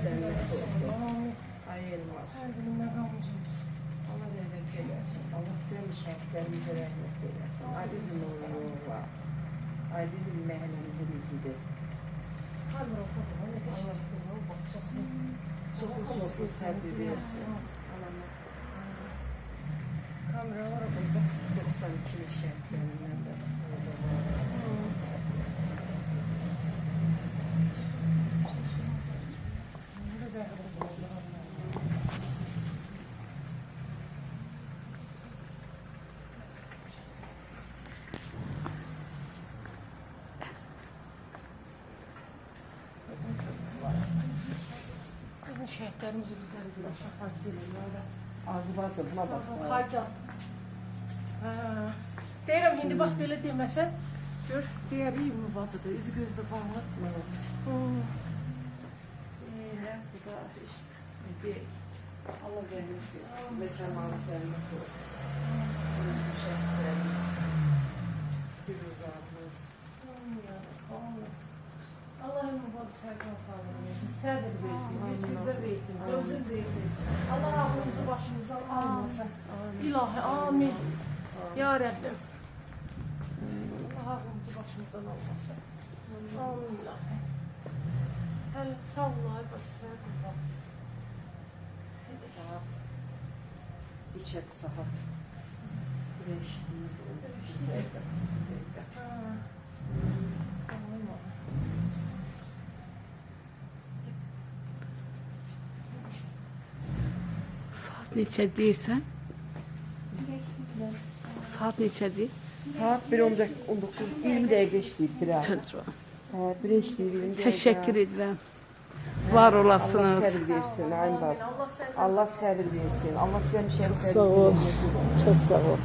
cennet olsun. Amin. Ay Elmas. Her gününden hamdolsun. Allah rahmet eylesin. Allah cem şəhidlərimizə rəhmət eylesin. Ay bizim oğlumlar. Ay bizim məhəlləmizin ilgidir. Hadi bakalım. Ne geçecek? Ne bakacağız? Çok səbir versin. Kameralara koyduk. 92 şəhidlərindən də. Bizim şehitlerimizi bizlere göre şafak zilirlerle. Arzu bacım, buna bak. Hacan. Deyirəm, indi bax belə deməsən, gör, deyəriyim mi bacıdır, üzü gözdə bağlı. Elə, bu da işte. Allah rəhmət eylesin. Mekanları cennet olsun. Bizim şəhidlərimiz. Gürürlarımız. Allah emin bacı sərkan sağlığı versin, səbir versin, güclükdə versin, gözün versin. Allah ağlımızı başımızdan almasın. İlahi, amin. Ya Rəbbim. Allah ağlımızı başımızdan almasın. Amin ilahi. Hələ sağ ol, ay bacı sərkan. İçeri saat. Güneş değil. Saat neçə deyirsən? Saat neçədir? Saat 1:19, 20 dəqiqə işləyib bir ay. Çocuğum. Bir işləyib 20 dəqiqə. Təşəkkür edirəm. Var Allah olasınız. səbir versin, ayın bab. Allah səbir versin. Allah cəm şərifləri. Sağ ol. Çox sağ ol.